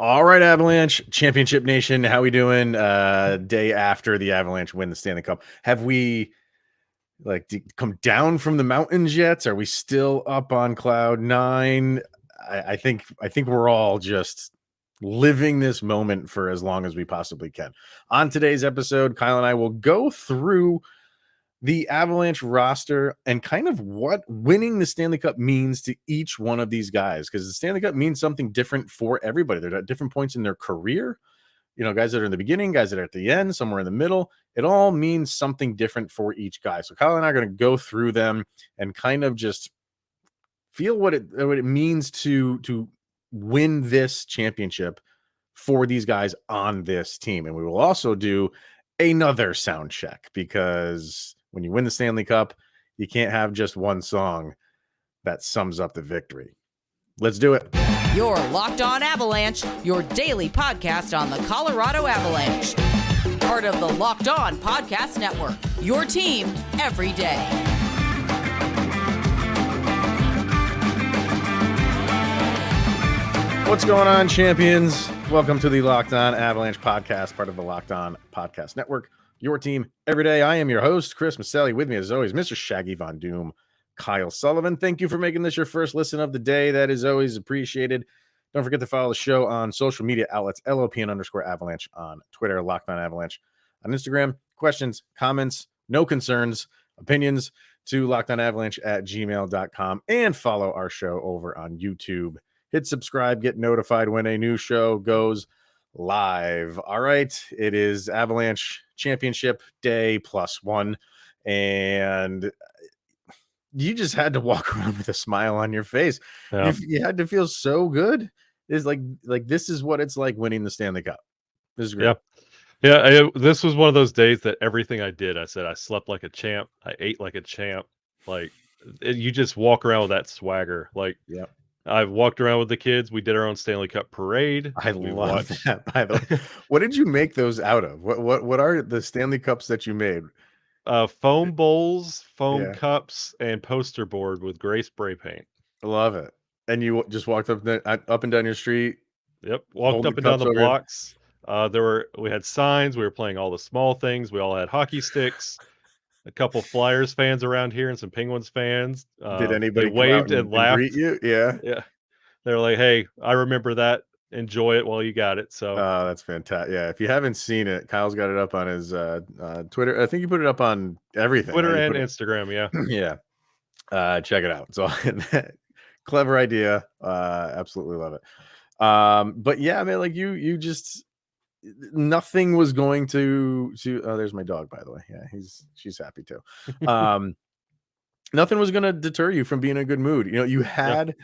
All right, Avalanche Championship Nation, how we doing? Day after the Avalanche win the Stanley Cup, have we come down from the mountains yet? Are we still up on cloud nine? I think we're all just living this moment for as long as we possibly can. On today's episode, Kyle and I will go through the Avalanche roster and kind of what winning the Stanley Cup means to each one of these guys, because the Stanley Cup means something different for everybody. They're at different points in their career. You know, guys that are in the beginning, guys that are at the end, somewhere in the middle. It all means something different for each guy. So Kyle and I are going to go through them and kind of just feel what it means to win this championship for these guys on this team. And we will also do another sound check, because when you win the Stanley Cup, you can't have just one song that sums up the victory. Let's do it. You're Locked On Avalanche, your daily podcast on the Colorado Avalanche. Part of the Locked On Podcast Network, your team every day. What's going on, champions? Welcome to the Locked On Avalanche podcast, part of the Locked On Podcast Network, your team every day. I am your host, Chris Maselli. With me, as always, Mr. Shaggy Von Doom, Kyle Sullivan. Thank you for making this your first listen of the day. That is always appreciated. Don't forget to follow the show on social media outlets, LOPN_Avalanche on Twitter, Locked On Avalanche on Instagram. Questions, comments, no concerns, opinions to lockedonavalanche@gmail.com, and follow our show over on YouTube. Hit subscribe, get notified when a new show goes live. All right, it is Avalanche Championship Day +1, and you just had to walk around with a smile on your face. Yeah. You had to feel so good. It's like this is what it's like winning the Stanley Cup. This is great. This was one of those days that everything I did, I said I slept like a champ, I ate like a champ. Like, you just walk around with that swagger. Like, Yeah. I've walked around with the kids. We did our own Stanley Cup parade. I love that. By the way, what did you make those out of? What are the Stanley Cups that you made? Foam bowls, foam Yeah. cups, and poster board with gray spray paint. I love it. And you just walked up and down your street. Yep, walked Holding up and down cups the over your- blocks. We had signs. We were playing all the small things. We all had hockey sticks. A couple Flyers fans around here and some Penguins fans. Did anybody They come out waved and and laughed? greet you? Yeah. Yeah, they're like, "Hey, I remember that. Enjoy it while you got it." So, Oh, that's fantastic. Yeah, if you haven't seen it, Kyle's got it up on his Twitter. I think you put it up on everything. Twitter right? and Instagram, yeah. Yeah. Check it out. So clever idea. Absolutely love it. But yeah, man, like you just nothing was going to oh, there's my dog, by the way. Yeah, she's happy too. Nothing was going to deter you from being in a good mood. You know, you had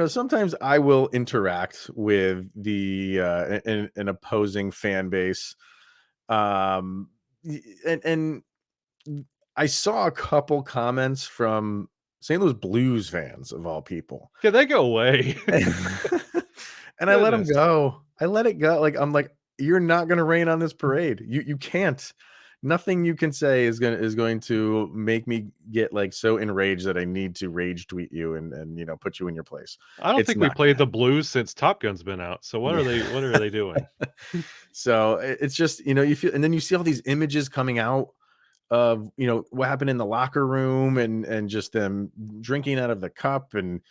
sometimes I will interact with the an opposing fan base, and I saw a couple comments from St. Louis Blues fans, of all people. Can they go away? And I let them go. I let it go. Like, I'm like, you're not going to rain on this parade. You can't. Nothing you can say is going to make me get like so enraged that I need to rage tweet you and put you in your place. I don't It's think we not played the Blues since Top Gun's been out. So what are they doing? So it's just, you feel, and then you see all these images coming out of, what happened in the locker room and just them drinking out of the cup and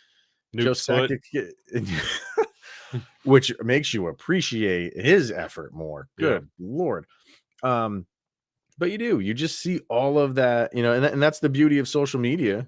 Joe Sakic, which makes you appreciate his effort more. Good Lord. But you just see all of that, and that's the beauty of social media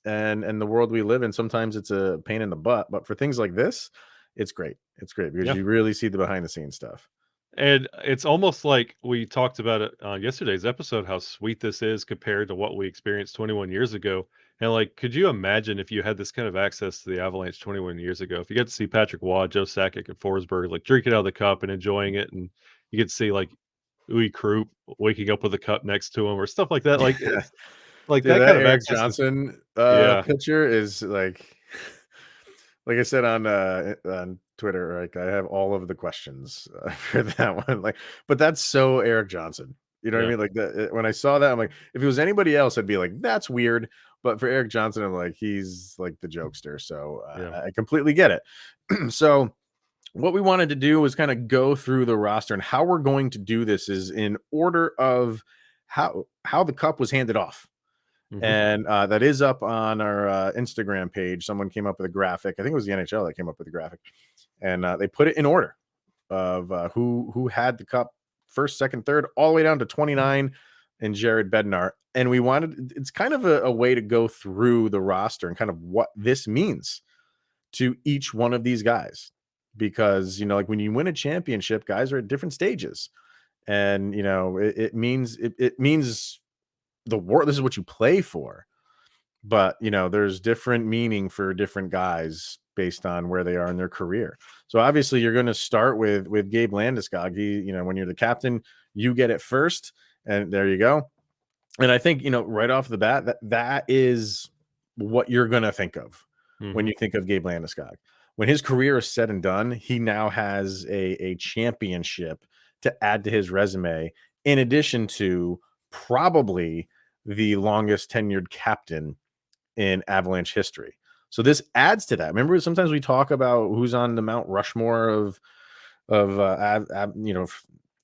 and the world we live in. Sometimes it's a pain in the butt, but for things like this, it's great. It's great because you really see the behind the scenes stuff. And it's almost like we talked about it on yesterday's episode, how sweet this is compared to what we experienced 21 years ago. And like, could you imagine if you had this kind of access to the Avalanche 21 years ago? If you get to see Patrick Waugh, Joe Sakic, and Forsberg like drinking out of the cup and enjoying it, and you get to see like Uwe Krupp waking up with a cup next to him or stuff like that. Like, like that kind of Erik access Johnson picture is like I said on Twitter, like I have all of the questions for that one. Like, but that's so Erik Johnson. You know what I mean? Like when I saw that, I'm like, if it was anybody else, I'd be like, that's weird. But for Erik Johnson, I'm like, he's like the jokester. So I completely get it. So what we wanted to do was kind of go through the roster, and how we're going to do this is in order of how the cup was handed off. Mhm. And that is up on our Instagram page. Someone came up with a graphic. I think it was the NHL that came up with the graphic, and they put it in order of who had the cup first, second, third, all the way down to 29 and Jared Bednar. And we wanted, it's kind of a way to go through the roster and kind of what this means to each one of these guys. Because, like when you win a championship, guys are at different stages. And, it means it means the war. This is what you play for. But, there's different meaning for different guys based on where they are in their career. So obviously you're going to start with Gabe Landeskog. When you're the captain, you get it first, and there you go. And I think, right off the bat, that is what you're going to think of when Mhm. you think of Gabe Landeskog. When his career is said and done, he now has a championship to add to his resume, in addition to probably the longest tenured captain in Avalanche history. So this adds to that. Remember, sometimes we talk about who's on the Mount Rushmore of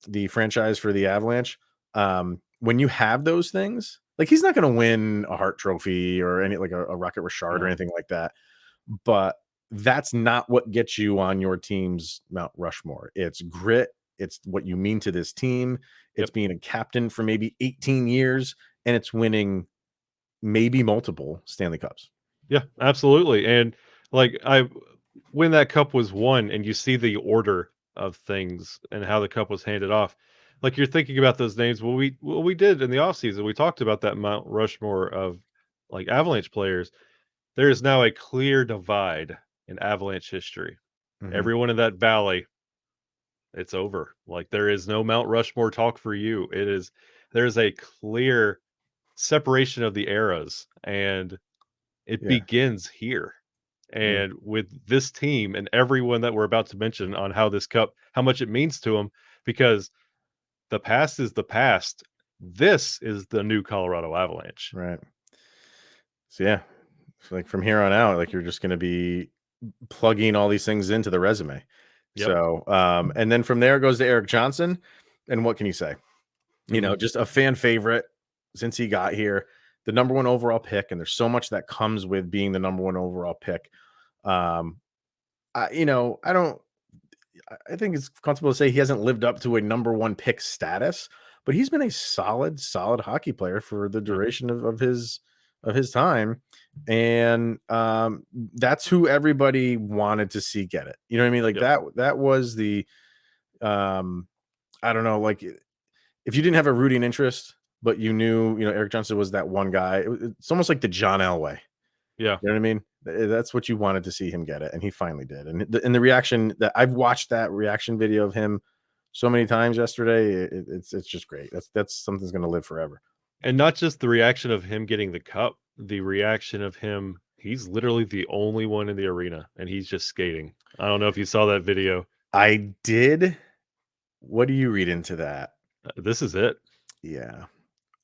the franchise for the Avalanche. When you have those things, like he's not going to win a Hart Trophy or any like a Rocket Richard or No. anything like that, but that's not what gets you on your team's Mount Rushmore. It's grit. It's what you mean to this team. It's Yep. being a captain for maybe 18 years, and it's winning maybe multiple Stanley Cups. Yeah, absolutely. And like when that cup was won and you see the order of things and how the cup was handed off, like you're thinking about those names. We did in the offseason, we talked about that Mount Rushmore of like Avalanche players. There is now a clear divide in Avalanche history. Mhm. Everyone in that valley, it's over. Like there is no Mount Rushmore talk for you. There's a clear separation of the eras, and it Yeah. begins here. Mm. And with this team and everyone that we're about to mention on how this cup, how much it means to them, because the past is the past. This is the new Colorado Avalanche. Right. So yeah, so like from here on out, like you're just going to be plugging all these things into the resume. Yep. So, and then from there it goes to Erik Johnson. And what can you say? Mhm. Just a fan favorite since he got here, the number one overall pick. And there's so much that comes with being the number one overall pick. Um, I don't, I think it's comfortable to say he hasn't lived up to a number one pick status, but he's been a solid hockey player for the Yeah. duration of his time. And that's who everybody wanted to see get it. You know what I mean? Like Yep. that was the um I don't know, like if you didn't have a rooting interest, but you knew, Erik Johnson was that one guy. It's almost like the John Elway. Yeah. You know what I mean? That's what you wanted to see him get it, and he finally did. And the reaction that I've watched that reaction video of him so many times yesterday, it's just great. That's something's going to live forever. And not just the reaction of him getting the cup, the reaction of him, he's literally the only one in the arena and he's just skating. I don't know if you saw that video. I did. What do you read into that? This is it. Yeah,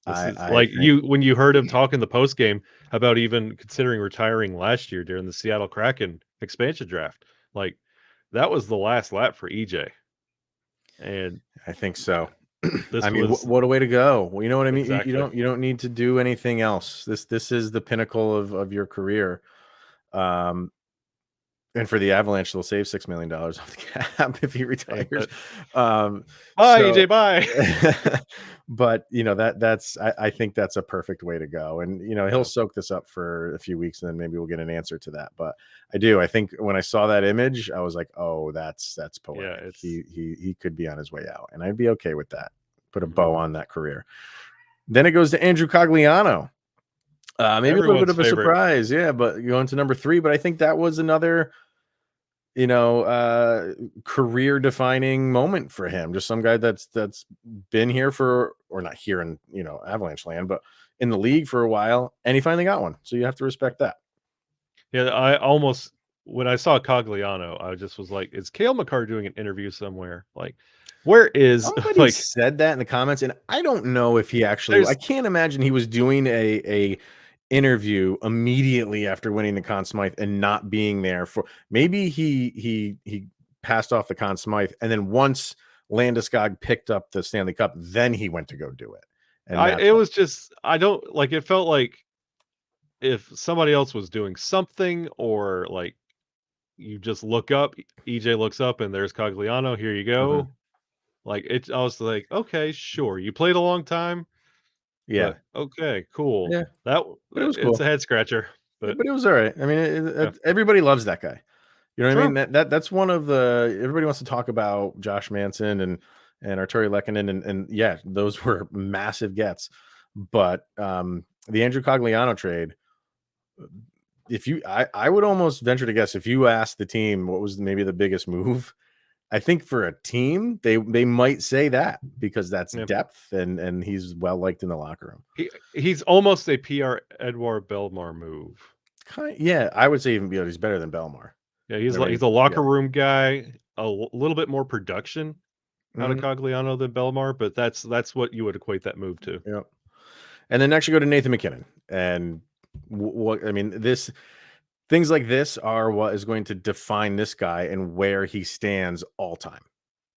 This is I like think when you heard him talk in the post game about even considering retiring last year during the Seattle Kraken expansion draft. Like that was the last lap for EJ. And I think so. I this mean, was what a way to go. Well, you know what I mean. You exactly. don't need to do anything else. This is the pinnacle of your career. Um, And for the Avalanche, they'll save $6 million off the cap if he Hey, retires. but Um, bye, so, EJ, bye. but that's I think that's a perfect way to go. And he'll Yeah. soak this up for a few weeks, and then maybe we'll get an answer to that. But I think when I saw that image, I was like, oh, that's Yeah, poetic. it's He could be on his way out, and I'd be okay with that. Put a mhm. bow on that career. Then it goes to Andrew Cagliano. Maybe a little bit Everyone's of a favorite. surprise, yeah, but going to number 3. But I think that was another you know, uh, career defining moment for him. Just some guy that's been here for, or not here in, Avalanche land, but in the league for a while, and he finally got one. So you have to respect that. Yeah, I almost when I saw Cagliano, I just was like, "Is Kale Mccarr doing an interview somewhere? Like, where is Somebody like?" said that in the comments, and I don't know if he actually. I There's can't imagine he was doing a interview immediately after winning the Conn Smythe and not being there for. Maybe he passed off the Conn Smythe, and then once Landeskog picked up the Stanley Cup, then he went to go do it. And it was just, I don't like, it felt like if somebody else was doing something, or like you just look up, EJ looks up and there's Cagliano, here you go. Like it, I was like, okay, sure. You played a long time, yeah, but okay, cool. yeah, That but it was it's cool. a head scratcher, Yeah, but but it was all right. I mean, everybody loves that guy. You know what I mean? That's one of the, everybody wants to talk about Josh Manson and Arturi Lehkonen, and yeah, those were massive gets. But the Andrew Cogliano trade, if you, I would almost venture to guess, if you asked the team what was maybe the biggest move, I think for a team they might say that, because that's depth, and he's well liked in the locker room. He's almost a PR Edouard Bellemare move. Yeah, I would say even he's better than Bellemare. Yeah, he's like, he's a locker room guy, a little bit more production out of Cagliano than Bellemare, but that's what you would equate that move to. Yeah. And then next you go to Nathan MacKinnon, and what I mean, things like this are what is going to define this guy and where he stands all time.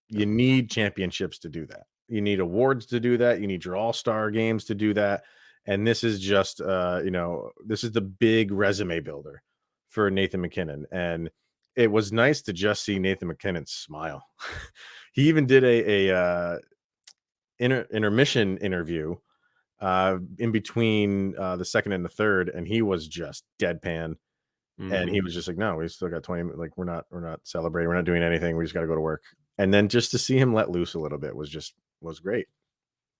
You need championships to do that. You need awards to do that. You need your all-star games to do that. And this is just, this is the big resume builder for Nathan MacKinnon. And it was nice to just see Nathan MacKinnon smile. He even did a intermission interview in between the second and the third, and he was just deadpan. And he was just like, no, we still got 20. Like, we're not celebrating. We're not doing anything. We just got to go to work. And then just to see him let loose a little bit was great.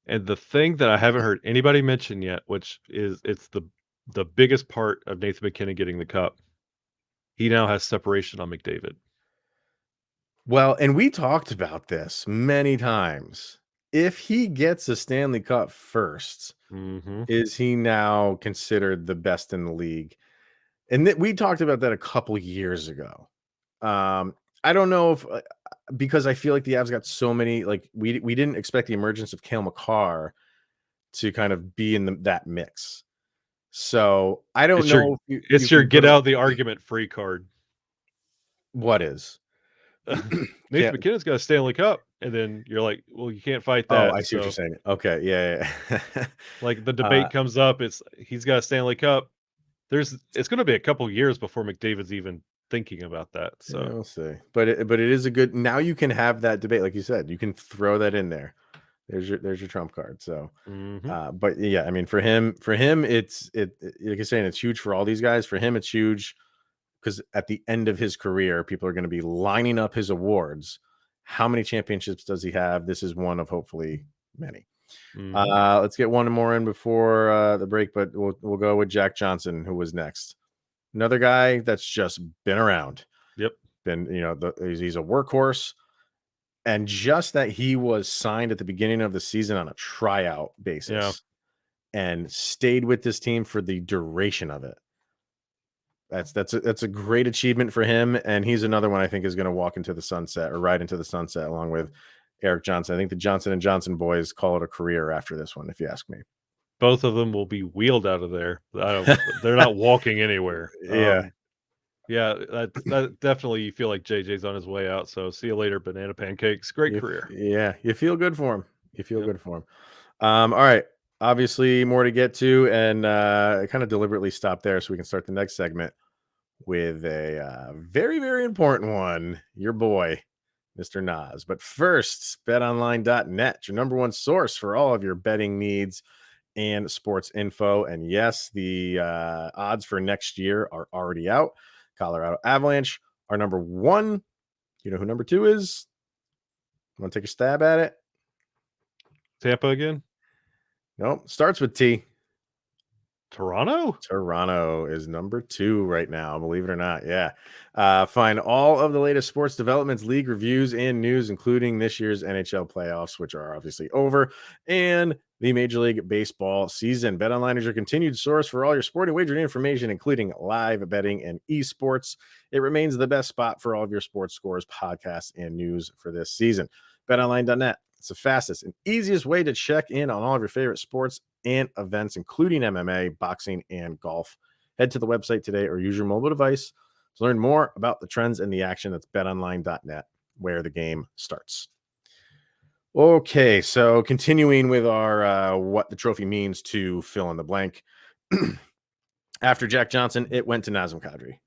And the thing that I haven't heard anybody mention yet, which is, it's the biggest part of Nathan MacKinnon getting the cup, he now has separation on McDavid. Well, and we talked about this many times. If he gets a Stanley Cup first, is he now considered the best in the league? And we talked about that a couple years ago. I don't know if because I feel like the Avs got so many, like we didn't expect the emergence of Kale McCarr to kind of be in that mix. So I don't know. It's your get out the argument free card. What is? Nathan MacKinnon's got a Stanley Cup, and then you're like, well, you can't fight that. Oh, I see what you're saying. Okay, yeah. Like the debate comes up, he's got a Stanley Cup. It's going to be a couple years before McDavid's even thinking about that. So yeah, we'll see. But it is a good. Now you can have that debate, like you said. You can throw that in there. There's your trump card. So, but yeah, I mean, for him, it's like you're saying, it's huge for all these guys. For him, it's huge because at the end of his career, people are going to be lining up his awards. How many championships does he have? This is one of hopefully many. Let's get one more in before the break, but we'll go with Jack Johnson, who was next. Another guy that's just been around. Yep. Been, he's a workhorse. And just that he was signed at the beginning of the season on a tryout basis and stayed with this team for the duration of it. That's a great achievement for him. And he's another one I think is going to walk into the sunset, or ride into the sunset, along with Erik Johnson. I think the Johnson and Johnson boys call it a career after this one, if you ask me. Both of them will be wheeled out of there. They're not walking anywhere. Yeah, that definitely, you feel like JJ's on his way out. So see you later, banana pancakes. Great career. Yeah, you feel good for him. Good for him. All right. Obviously, more to get to, and I kind of deliberately stopped there so we can start the next segment with a very, very important one. Your boy, Mr. Nas. But first, betonline.net, your number one source for all of your betting needs and sports info. And yes, the odds for next year are already out. Colorado Avalanche are number one. You know who number two is? Want to take a stab at it? Tampa again? Nope. Starts with T. Toronto is number 2 right now, believe it or not. Yeah. Find all of the latest sports developments, league reviews, and news, including this year's NHL playoffs, which are obviously over, and the Major League Baseball season. BetOnline is your continued source for all your sporting wagering information, including live betting and esports. It remains the best spot for all of your sports scores, podcasts, and news for this season. BetOnline.net. It's the fastest and easiest way to check in on all of your favorite sports and events, including MMA, boxing, and golf. Head to the website today or use your mobile device to learn more about the trends and the action. That's betonline.net. where the game starts. Okay, so continuing with our what the trophy means to fill in the blank. After Jack Johnson, it went to Nazem Kadri.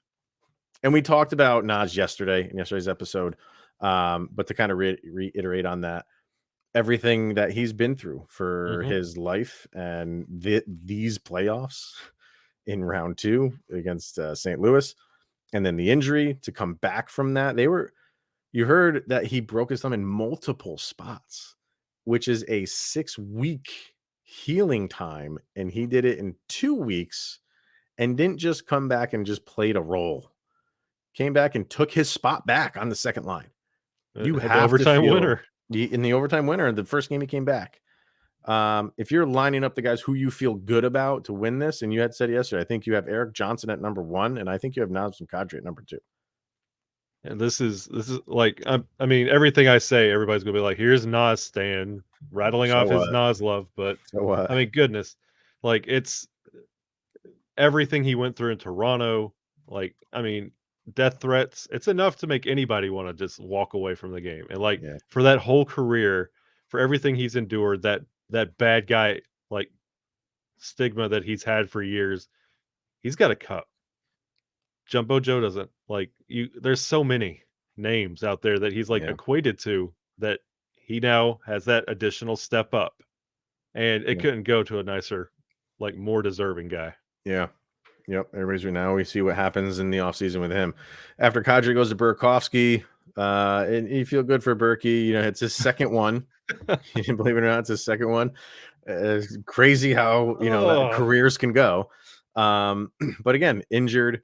And we talked about Naz yesterday in yesterday's episode, but to kind of reiterate on that, everything that he's been through for his life and these playoffs in round 2 against St. Louis, and then the injury to come back from that. You heard that he broke his thumb in multiple spots, which is a 6-week healing time. And he did it in 2 weeks and didn't just come back and just played a role. Came back and took his spot back on the second line. You have the overtime winner. In the overtime winner, the first game he came back. If you're lining up the guys who you feel good about to win this, and you had said yesterday, I think you have Erik Johnson at number 1, and I think you have Nazem Kadri at number 2. And this is like, I mean, everything I say, everybody's gonna be like, "Here's Nas Stan rattling off his Nas love," but I mean, goodness, like it's everything he went through in Toronto. Like, I mean, death threats. It's enough to make anybody want to just walk away from the game. And like for that whole career, for everything he's endured, that bad guy like stigma that he's had for years, he's got a cup. Jumbo Joe doesn't. Like there's so many names out there that he's like equated to, that he now has that additional step up, and it couldn't go to a nicer, like more deserving guy. Yeah. Yep. Everybody's right now. We see what happens in the offseason with him. After Kadri goes to Burakovsky, and you feel good for Berkey. You know, it's his second one. Believe it or not, it's his second one. It's crazy how, that careers can go. But again, injured.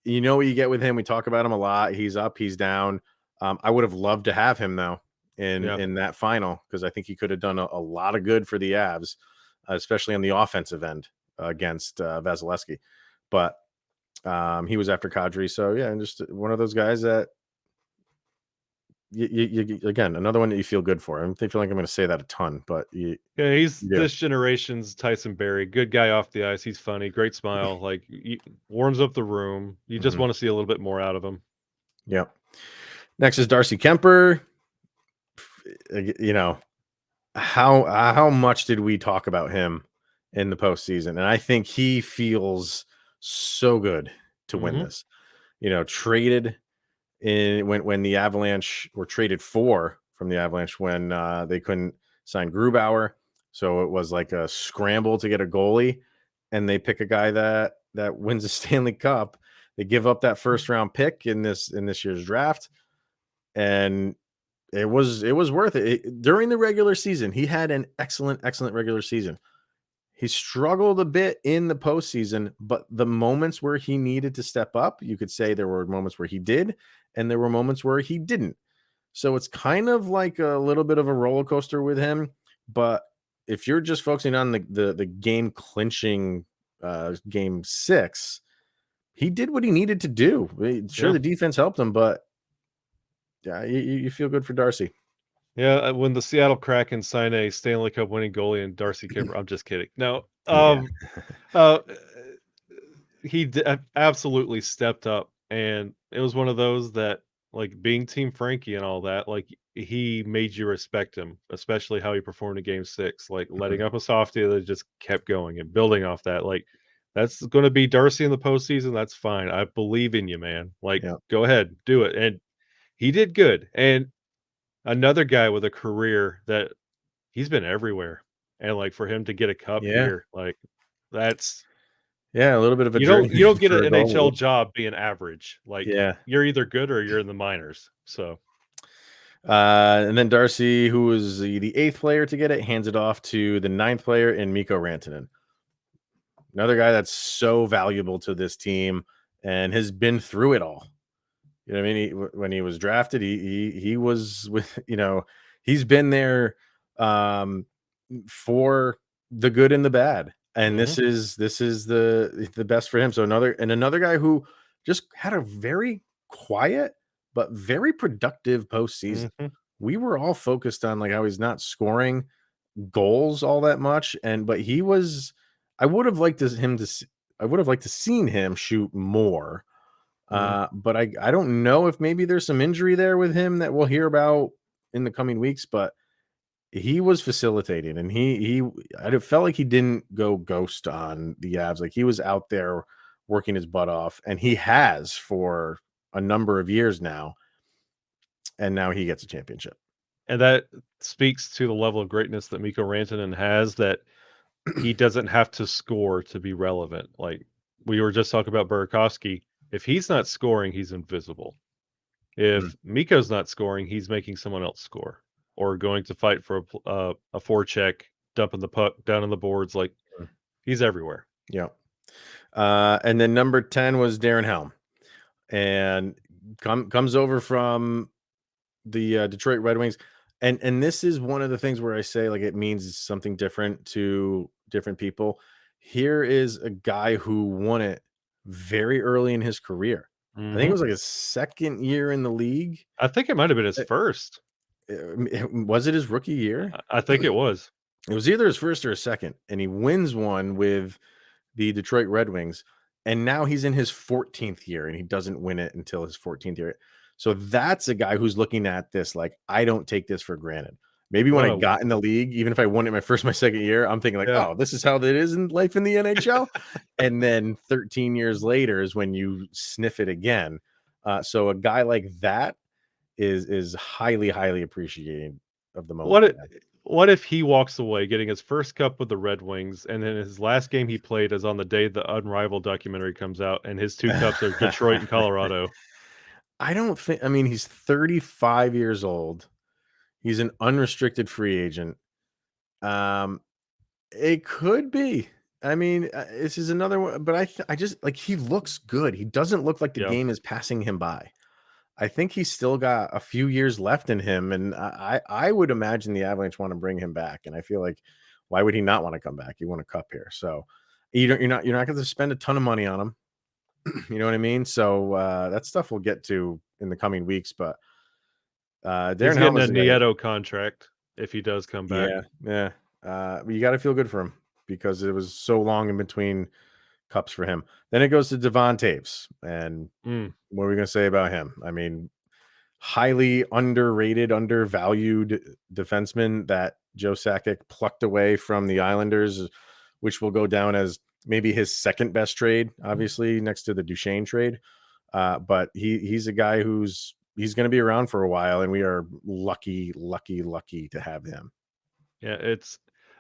You know what you get with him. We talk about him a lot. He's up, he's down. I would have loved to have him though in that final, because I think he could have done a lot of good for the Avs, especially on the offensive end against Vasilevsky. But he was after Kadri. So yeah, and just one of those guys that you again, another one that you feel good for. I feel like I'm going to say that a ton, but he's this generation's Tyson Barrie. Good guy off the ice. He's funny, great smile, like he warms up the room. You just want to see a little bit more out of him. Yep. Next is Darcy Kemper. You know, how much did we talk about him in the postseason? And I think he feels so good to win this. You know, traded in when the Avalanche were traded from the Avalanche when they couldn't sign Grubauer. So it was like a scramble to get a goalie, and they pick a guy that wins a Stanley Cup. They give up that first round pick in this year's draft, and it was worth it. During the regular season, he had an excellent regular season. He struggled a bit in the postseason, but the moments where he needed to step up, you could say there were moments where he did, and there were moments where he didn't. So it's kind of like a little bit of a roller coaster with him. But if you're just focusing on the game clinching game 6, he did what he needed to do. Sure, the defense helped him, but yeah, you feel good for Darcy. Yeah, when the Seattle Kraken sign a Stanley Cup winning goalie and Darcy Kemper, I'm just kidding. No, he absolutely stepped up, and it was one of those that, like, being Team Frankie and all that, like, he made you respect him, especially how he performed in Game 6, like letting up a softie that just kept going and building off that. Like, that's going to be Darcy in the postseason. That's fine. I believe in you, man. Like, go ahead, do it. And he did good. And another guy with a career that he's been everywhere, and like for him to get a cup here, like that's a little bit of a you don't get an NHL job being average. Like you're either good or you're in the minors. So and then Darcy, who was the 8th player to get it, hands it off to the 9th player in Mikko Rantanin. Another guy that's so valuable to this team and has been through it all. You know what I mean? When he was drafted, he was with, he's been there for the good and the bad. And this is the best for him. So another guy who just had a very quiet but very productive postseason. We were all focused on like how he's not scoring goals all that much, but he was. I would have liked to seen him shoot more. But I don't know if maybe there's some injury there with him that we'll hear about in the coming weeks, but he was facilitating, and I felt like he didn't go ghost on the Avs. Like, he was out there working his butt off, and he has for a number of years now. And now he gets a championship. And that speaks to the level of greatness that Mikko Rantanin has, that he doesn't have to score to be relevant. Like, we were just talking about Burakovsky. If he's not scoring, he's invisible. If Mikko's not scoring, he's making someone else score, or going to fight for a forecheck, dumping the puck down on the boards. Like, he's everywhere. Yeah. And then number 10 was Darren Helm, and comes over from the Detroit Red Wings. And this is one of the things where I say, like, it means something different to different people. Here is a guy who won it very early in his career. I think it was like his second year in the league. I think it might have been his first. Was it his rookie year? I think it was. It was either his first or his second, and he wins one with the Detroit Red Wings, and now he's in his 14th year, and he doesn't win it until his 14th year. So that's a guy who's looking at this like, I don't take this for granted. Maybe when I got in the league, even if I won it my second year, I'm thinking like, oh, this is how it is in life in the NHL. And then 13 years later is when you sniff it again. So a guy like that is highly, highly appreciated of the moment. What if he walks away getting his first cup with the Red Wings, and then his last game he played is on the day the Unrivaled documentary comes out, and his two cups are Detroit and Colorado? I don't think, I mean, he's 35 years old. He's an unrestricted free agent. It could be. I mean, this is another one, but I just, like, he looks good. He doesn't look like the game is passing him by. I think he's still got a few years left in him, and I would imagine the Avalanche want to bring him back. And I feel like, why would he not want to come back? He won a cup here, so you're not going to spend a ton of money on him. You know what I mean? So that stuff we'll get to in the coming weeks. But Darren Helm is getting a Nieto contract if he does come back. Yeah. You got to feel good for him, because it was so long in between cups for him. Then it goes to Devon Toews, and what are we going to say about him? I mean, highly underrated, undervalued defenseman that Joe Sakic plucked away from the Islanders, which will go down as maybe his second best trade, obviously next to the Duchesne trade. But he's a guy he's going to be around for a while, and we are lucky to have him. Yeah,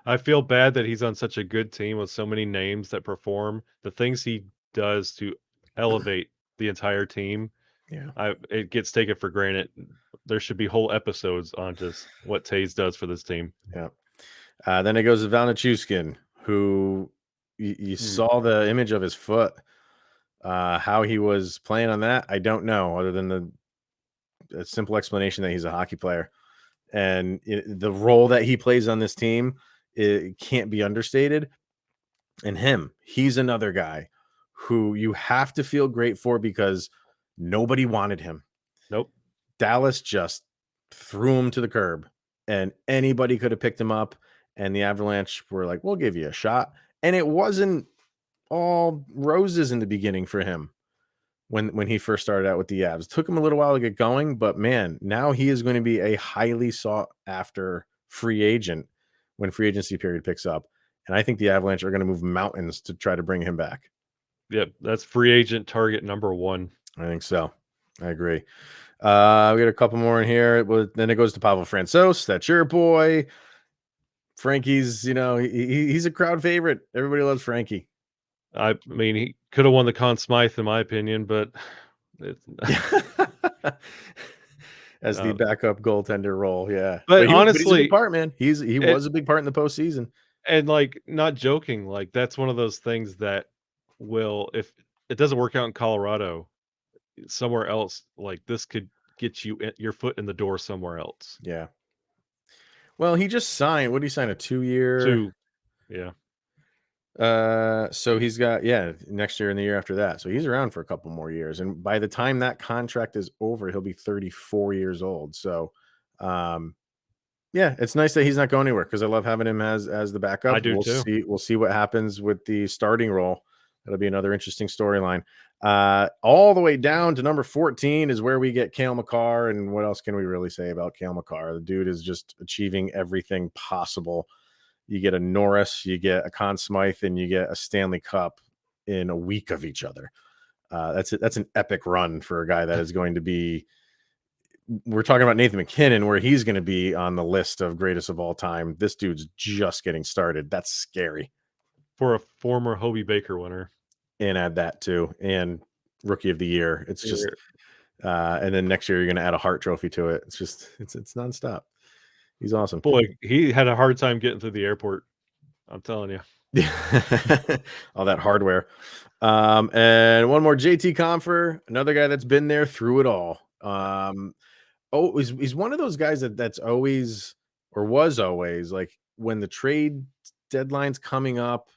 I feel bad that he's on such a good team with so many names that perform. The things he does to elevate the entire team, it gets taken for granted. There should be whole episodes on just what Toews does for this team. Yeah. Then it goes to Val Nichushkin, who you saw the image of his foot. How he was playing on that, I don't know, other than the simple explanation that he's a hockey player. And the role that he plays on this team, it can't be understated. And he's another guy who you have to feel great for, because nobody wanted him. Nope. Dallas just threw him to the curb, and anybody could have picked him up. And the Avalanche were like, we'll give you a shot. And it wasn't all roses in the beginning for him when he first started out with the Avs. It took him a little while to get going, but man, now he is going to be a highly sought after free agent when free agency period picks up. And I think the Avalanche are going to move mountains to try to bring him back. Yep, that's free agent target number 1. I think so. I agree. We got a couple more in here. Then it goes to Pavel Francouz. That's your boy. Frankie's, he's a crowd favorite. Everybody loves Frankie. I mean, he could have won the Conn Smythe, in my opinion, but as the backup goaltender role, yeah. But honestly, he's a big part, man. He was a big part in the postseason. And like, not joking, like, that's one of those things that will, if it doesn't work out in Colorado, somewhere else, like, this could get you your foot in the door somewhere else. Yeah. Well, he just signed. What did he sign? A 2-year? 2. Yeah. So he's got next year and the year after that. So he's around for a couple more years, and by the time that contract is over, he'll be 34 years old. So, it's nice that he's not going anywhere, because I love having him as the backup. I do too. We'll see what happens with the starting role. That'll be another interesting storyline. All the way down to number 14 is where we get Kale Mccarr. And what else can we really say about Kale Mccarr? The dude is just achieving everything possible. You get a Norris, you get a Conn Smythe, and you get a Stanley Cup in a week of each other. That's an epic run for a guy that is going to be. We're talking about Nathan MacKinnon, where he's going to be on the list of greatest of all time. This dude's just getting started. That's scary. For a former Hobie Baker winner. And add that too, and rookie of the year. It's just, and then next year you're going to add a Hart Trophy to it. It's just, it's nonstop. He's awesome. Boy, he had a hard time getting through the airport. I'm telling you. All that hardware. And one more, JT Compher, another guy that's been there through it all. He's one of those guys that's always, or was always, like when the trade deadline's coming up,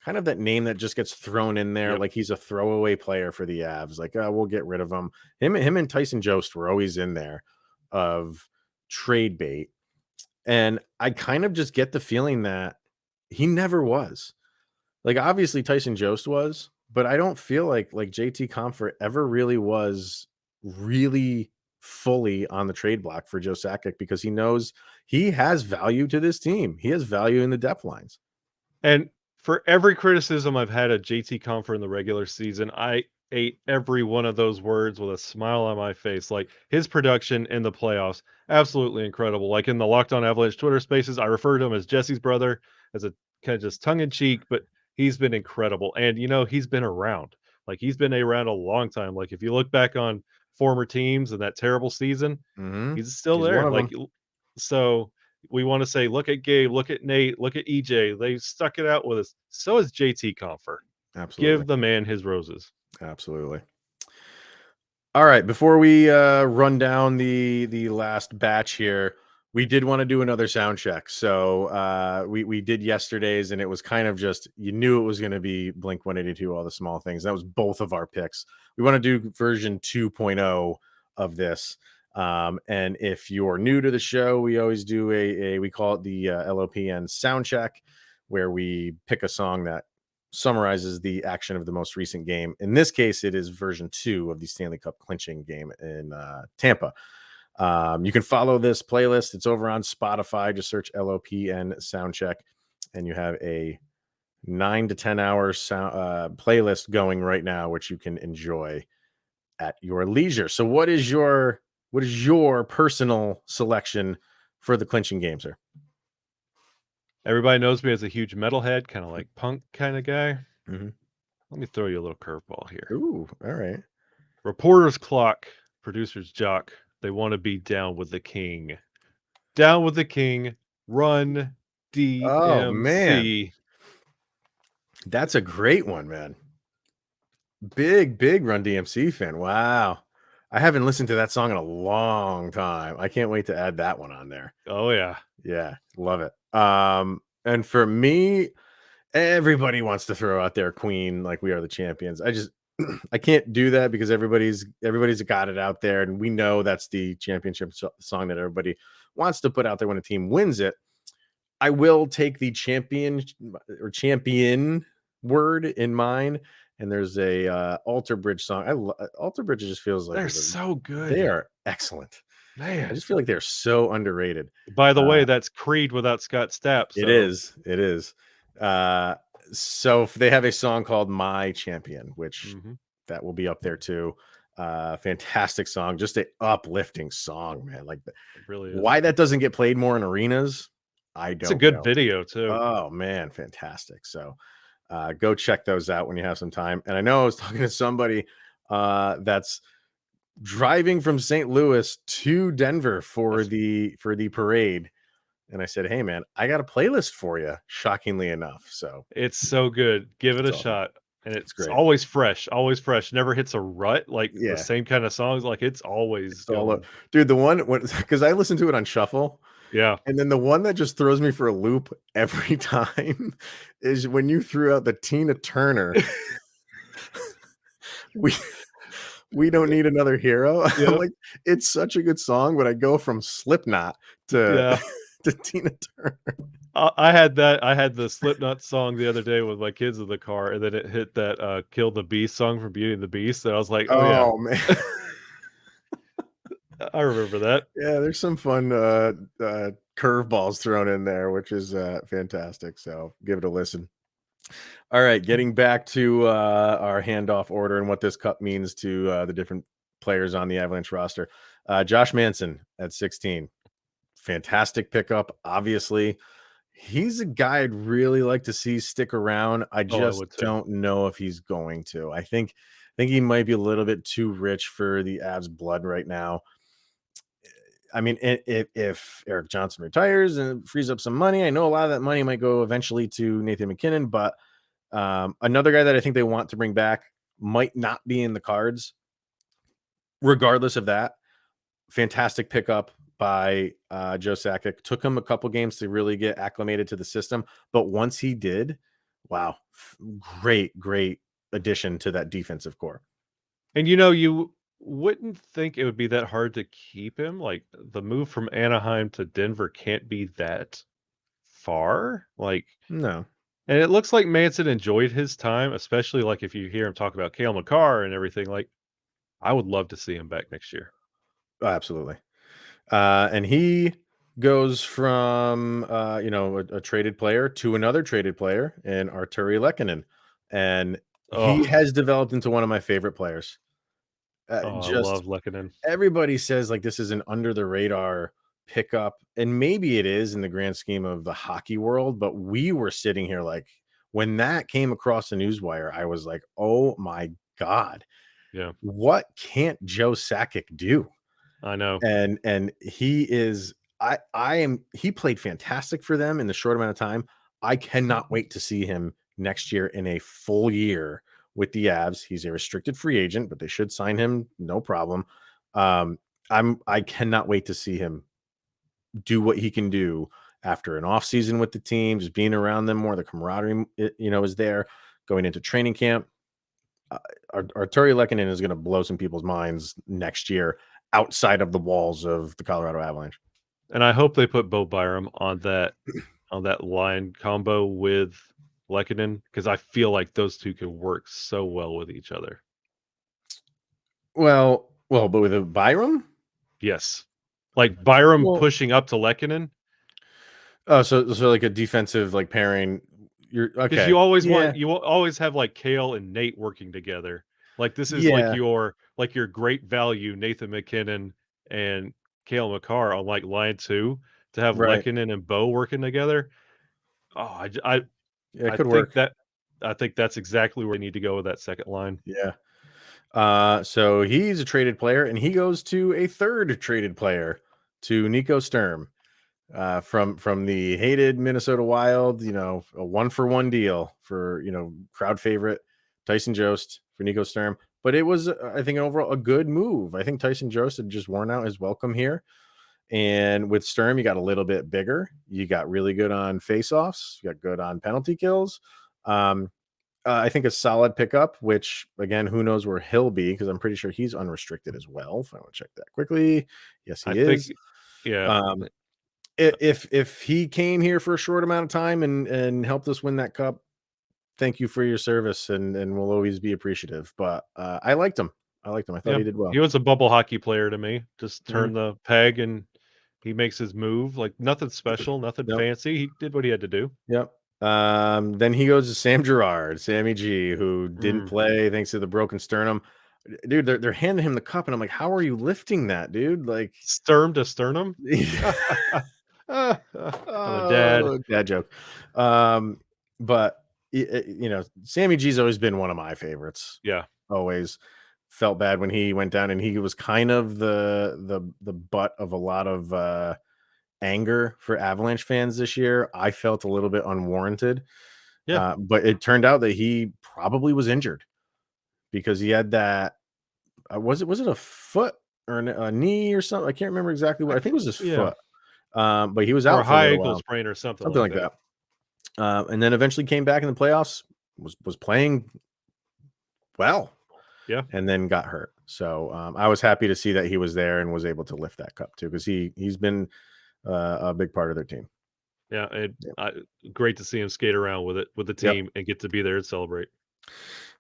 kind of that name that just gets thrown in there. Yep. Like he's a throwaway player for the Avs. Like, we'll get rid of him. Him and Tyson Jost were always in there of trade bait. And I kind of just get the feeling that he never was. Like, obviously Tyson Jost was, but I don't feel like JT Compher ever really was really fully on the trade block for Joe Sakic, because he knows he has value to this team. He has value in the depth lines. And for every criticism I've had of JT Compher in the regular season, I ate every one of those words with a smile on my face. Like, his production in the playoffs, absolutely incredible. Like in the Locked On Avalanche Twitter spaces, I refer to him as Jesse's brother, as a kind of just tongue in cheek, but he's been incredible. And, he's been around. Like, he's been around a long time. Like, if you look back on former teams and that terrible season, he's still there. Like, so we want to say, look at Gabe, look at Nate, look at EJ. They stuck it out with us. So is JT Compher. Absolutely. Give the man his roses. Absolutely. All right. Before we run down the last batch here, we did want to do another sound check. So we did yesterday's, and it was kind of just, you knew it was going to be Blink 182, all the small things. That was both of our picks. We want to do version 2.0 of this. And if you're new to the show, we always do we call it the LOPN Sound Check, where we pick a song that summarizes the action of the most recent game. In this case, it is version 2 of the Stanley Cup clinching game in Tampa. You can follow this playlist. It's over on Spotify. Just search LOPN Sound Check, and you have a 9 to 10 hour playlist going right now, which you can enjoy at your leisure. So what is your personal selection for the clinching game, sir? Everybody knows me as a huge metalhead, kind of like punk kind of guy. Mm-hmm. Let me throw you a little curveball here. Ooh, all right. Reporter's clock, producer's jock. They want to be down with the king. Down with the king. Run DMC. Oh, man. That's a great one, man. Big Run DMC fan. Wow. I haven't listened to that song in a long time. I can't wait to add that one on there. Oh, yeah. Yeah, love it. And for me, everybody wants to throw out their Queen, like We Are the Champions. I can't do that because everybody's got it out there, and we know that's the championship song that everybody wants to put out there when a team wins it. I will take the champion word in mind, and there's a Alter Bridge song. Alter Bridge just feels like they're so good. They are excellent. Man, I just feel like they're so underrated. By the way, that's Creed without Scott Stapp. So. It is. So they have a song called My Champion, which that will be up there too. Fantastic song, just an uplifting song, man. Like, it really is. Why that doesn't get played more in arenas, I don't know. It's a good video too. Oh man, fantastic. So go check those out when you have some time. And I know I was talking to somebody that's driving from St. Louis to Denver for the parade. And I said, hey, man, I got a playlist for you, shockingly enough. So it's so good. Give it a shot. And it's great. Always fresh. Never hits a rut. Like the same kind of songs. Like it's always dude, the one, because I listen to it on shuffle. Yeah. And then the one that just throws me for a loop every time is when you threw out the Tina Turner. We don't need another hero. Yep. Like, it's such a good song, but I go from Slipknot to Tina Turner. I had that. I had the Slipknot song the other day with my kids in the car, and then it hit that "Kill the Beast" song from Beauty and the Beast, and I was like, "Oh yeah, Oh man. I remember that." Yeah, there's some fun curveballs thrown in there, which is fantastic. So give it a listen. All right, getting back to our handoff order and what this cup means to the different players on the Avalanche roster. Josh Manson at 16. Fantastic pickup, obviously. He's a guy I'd really like to see stick around. I Oh, I just would too. don't know if he's going to. I think he might be a little bit too rich for the Avs blood right now. I mean, if Erik Johnson retires and frees up some money, I know a lot of that money might go eventually to Nathan MacKinnon, but another guy that I think they want to bring back might not be in the cards. Regardless of that, fantastic pickup by Joe Sakic. Took him a couple games to really get acclimated to the system, but once he did, wow, great addition to that defensive core. And you wouldn't think it would be that hard to keep him. Like the move from Anaheim to Denver can't be that far. Like, No, and it looks like Manson enjoyed his time, especially like if you hear him talk about Kale McCarr and everything. Like, I would love to see him back next year. absolutely. And he goes from a traded player to another traded player in Arturi Lehkonen, and he Oh, has developed into one of my favorite players. I Just love Lekkonen. everybody says like this is an under the radar pickup, and maybe it is in the grand scheme of the hockey world, but we were sitting here like when that came across the newswire, I was like, oh my God, Yeah, what can't Joe Sakic do? I know. And he is he played fantastic for them in the short amount of time. I cannot wait to see him next year in a full year with the Avs. He's a restricted free agent, but they should sign him, no problem. Um, I cannot wait to see him do what he can do after an off season with the team, just being around them more. The camaraderie, is there going into training camp. Arturi Lehkonen is going to blow some people's minds next year outside of the walls of the Colorado Avalanche. And I hope they put Bo Byram on that line combo with Lekkonen because I feel like those two can work so well with each other. Well, but with a Byram? Yes. Like Byram Well, pushing up to Lekkonen. oh, so like a defensive like pairing. You're Because okay. Yeah, you will always have like Kale and Nate working together. Like this is yeah, like your great value Nathan MacKinnon and Kale McCarr on like line two to have right. Lekkonen and Bo working together. Oh, Yeah, it I could work. think that's exactly where you need to go with that second line. Yeah. So he's a traded player, and he goes to a third traded player to Nico Sturm. From the hated Minnesota Wild, a 1-for-1 deal for, crowd favorite Tyson Jost for Nico Sturm. But it was, I think, overall a good move. I think Tyson Jost had just worn out his welcome here. And with Sturm, you got a little bit bigger. You got really good on faceoffs. You got good on penalty kills. Um, I think a solid pickup, which again, who knows where he'll be because I'm pretty sure he's unrestricted as well. If I want to check that quickly. Yes, I he is. think yeah. Um, if he came here for a short amount of time and helped us win that cup, thank you for your service and we'll always be appreciative. But I liked him. I thought Yeah. he did well. He was a bubble hockey player to me. Just Mhm. turn the peg and he makes his move. Like nothing special, nothing Yep. fancy. He did what he had to do. Yep. Then he goes to Sam Gerard, Sammy G, who didn't Mm. play thanks to the broken sternum. Dude, they're handing him the cup, and I'm like, how are you lifting that, dude? Like, Sternum to sternum. I'm a dad. oh, dad joke. But Sammy G's always been one of my favorites. Yeah. Always felt bad when he went down, and he was kind of the butt of a lot of anger for Avalanche fans this year. I felt a little bit unwarranted, Yeah. but it turned out that he probably was injured because he had that. Was it a foot or a knee or something? I can't remember exactly what. I think it was his Yeah. foot. But he was Or a out for a high little ankle while, sprain or something something like like that. that. And then eventually came back in the playoffs. Was playing well, Yeah. and then got hurt. So I was happy to see that he was there and was able to lift that cup too because he's been a big part of their team. Yeah, and great to see him skate around with the team and get to be there and celebrate.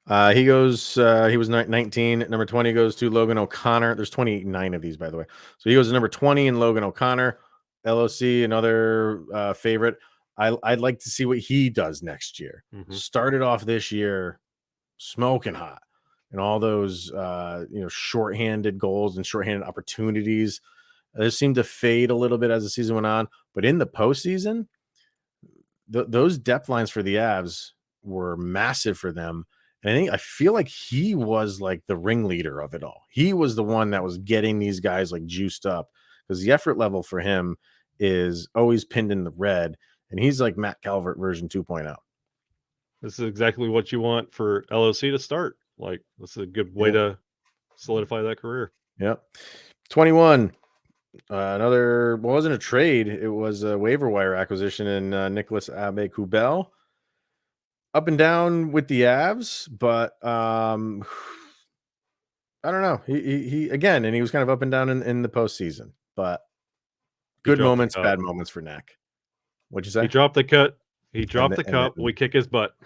He goes. He was 19. Number 20 goes to Logan O'Connor. There's 29 of these, by the way. So he goes to number 20 in Logan O'Connor. LOC, another favorite. I'd like to see what he does next year. Started off this year smoking hot, and all those shorthanded goals and shorthanded opportunities. Those seemed to fade a little bit as the season went on, but in the postseason, those depth lines for the Avs were massive for them. And I feel like he was like the ringleader of it all. He was the one that was getting these guys like juiced up, because the effort level for him is always pinned in the red, and he's like Matt Calvert version 2.0. This is exactly what you want for LOC to start. Like, this is a good way to solidify that career. Yep. 21. Another, well, it wasn't a trade. It was a waiver wire acquisition in Nicholas Abekubel. Up and down with the Avs, but I don't know. He again, and he was kind of up and down in the postseason, but good moments, bad moments for Knack. What'd you say? He dropped the cut. He dropped the cup. We kick his butt.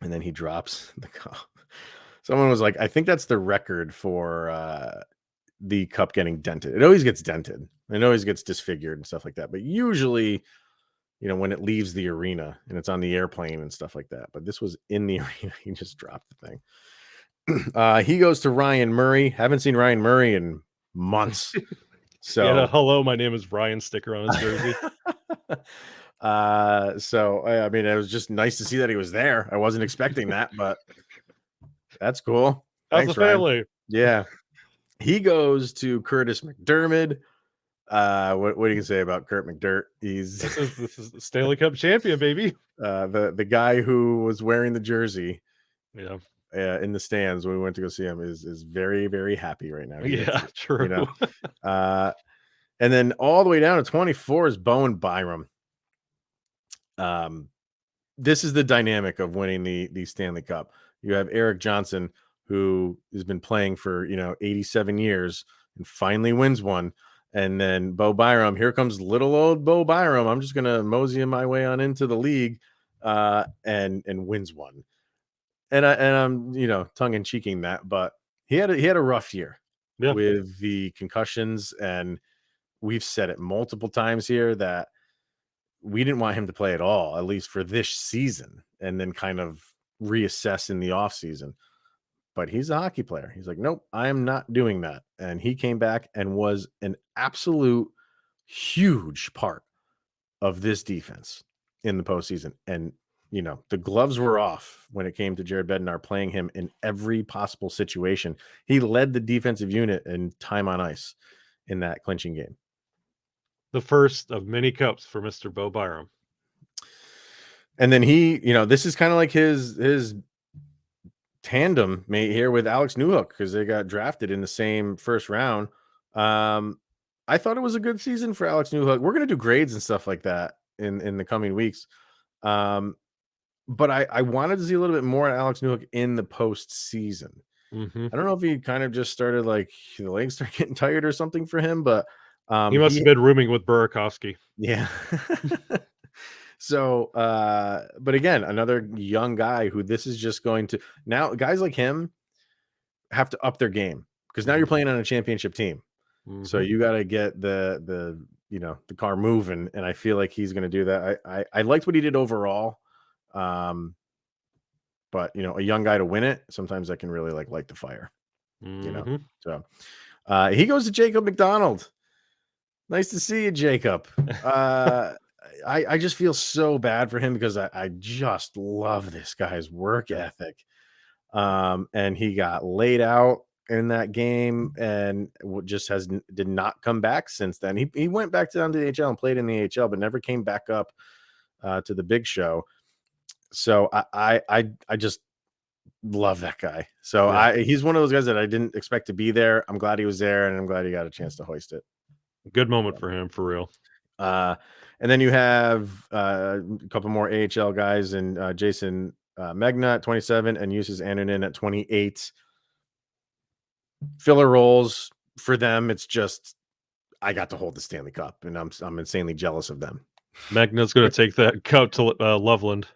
And then he drops the cup. Someone was like, I think that's the record for the cup getting dented. It always gets dented. It always gets disfigured and stuff like that. But usually, when it leaves the arena and it's on the airplane and stuff like that. But this was in the arena. He just dropped the thing. He goes to Ryan Murray. Haven't seen Ryan Murray in months. So he had a hello, my name is Ryan sticker on his jersey. So I mean, it was just nice to see that he was there. I wasn't expecting that, but that's cool. How's the family? Ryan. Yeah. He goes to Curtis McDermott. What do you say about Kurt McDirt? This is the Stanley Cup champion, baby. The guy who was wearing the jersey, in the stands when we went to go see him is very, very happy right now. True. And then all the way down to 24 is Bowen Byram. This is the dynamic of winning the Stanley Cup. You have Erik Johnson, who has been playing for 87 years and finally wins one. And then Bo Byram, here comes little old Bo Byram. I'm just gonna mosey my way on into the league, and wins one. And I'm tongue in cheeking that, but he had a rough year with the concussions, and we've said it multiple times here that we didn't want him to play at all, at least for this season, and then kind of reassess in the off season. But he's a hockey player. He's like, nope, I am not doing that. And he came back and was an absolute huge part of this defense in the postseason. And, the gloves were off when it came to Jared Bednar playing him in every possible situation. He led the defensive unit in time on ice in that clinching game. The first of many cups for Mr. Bo Byram. And then he, this is kind of like his tandem mate here with Alex Newhook, because they got drafted in the same first round. I thought it was a good season for Alex Newhook. We're going to do grades and stuff like that in the coming weeks. But I wanted to see a little bit more at Alex Newhook in the postseason. I don't know if he kind of just started like the legs start getting tired or something for him, but he must have been rooming with Burakovsky. Yeah. So, but again, another young guy who this is just going to, now guys like him have to up their game, because now you're playing on a championship team. So you got to get the car moving. And I feel like he's going to do that. I liked what he did overall. But a young guy to win it, sometimes that can really light the fire, So, he goes to Jacob McDonald. Nice to see you, Jacob. I just feel so bad for him, because I just love this guy's work ethic. And he got laid out in that game and just did not come back since then. He went back down to the AHL and played in the AHL, but never came back up to the big show. So I just love that guy. So he's one of those guys that I didn't expect to be there. I'm glad he was there, and I'm glad he got a chance to hoist it. Good moment for him, for real. And then you have a couple more AHL guys, and Jason Megna at 27 and Justus Annunen at 28. Filler roles for them. It's just, I got to hold the Stanley Cup, and I'm insanely jealous of them. Magna's going to take that cup to Loveland.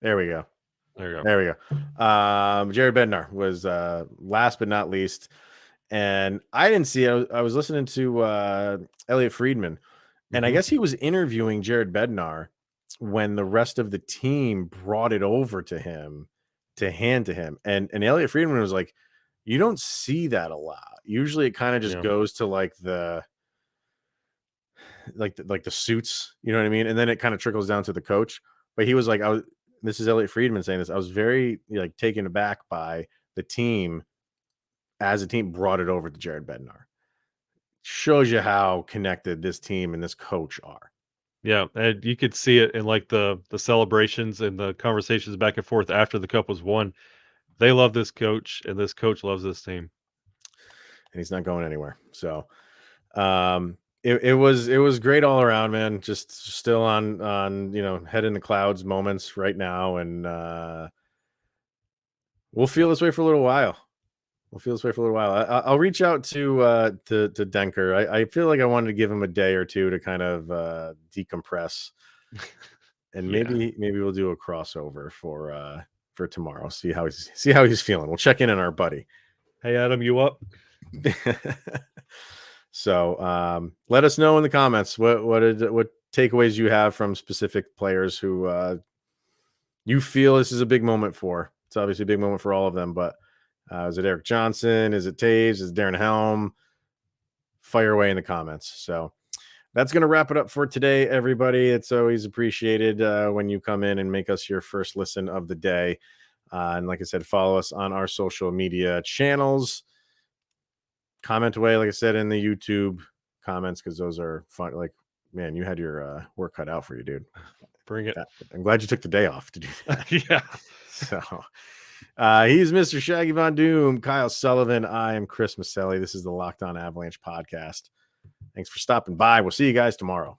There we go. There you go. There we go. Jared Bednar was last but not least. And I didn't see it. I was listening to Elliot Friedman, and I guess he was interviewing Jared Bednar when the rest of the team brought it over to him to hand to him. And Elliot Friedman was like, you don't see that a lot. Usually it kind of just goes to like the suits, you know what I mean? And then it kind of trickles down to the coach. But he was like, this is Elliot Friedman saying this. I was very like taken aback by the team as a team brought it over to Jared Bednar. Shows you how connected this team and this coach are. Yeah, and you could see it in like the celebrations and the conversations back and forth after the cup was won. They love this coach, and this coach loves this team. And he's not going anywhere. So it was great all around, man. Just still on head in the clouds moments right now. And we'll feel this way for a little while. I'll reach out to Denker. I feel like I wanted to give him a day or two to kind of decompress, and maybe we'll do a crossover for tomorrow. See how he's feeling. We'll check in on our buddy. Hey Adam, you up? So let us know in the comments what takeaways you have from specific players who you feel this is a big moment for. It's obviously a big moment for all of them, but. Is it Erik Johnson? Is it Taves? Is it Darren Helm? Fire away in the comments. So that's going to wrap it up for today, everybody. It's always appreciated when you come in and make us your first listen of the day. And like I said, follow us on our social media channels. Comment away, like I said, in the YouTube comments, because those are fun. Like, man, you had your work cut out for you, dude. Bring it. I'm glad you took the day off to do that. Yeah. So... he's Mr. Shaggy Von Doom, Kyle Sullivan. I am Chris Maselli. This is the Locked On Avalanche podcast. Thanks for stopping by. We'll see you guys tomorrow.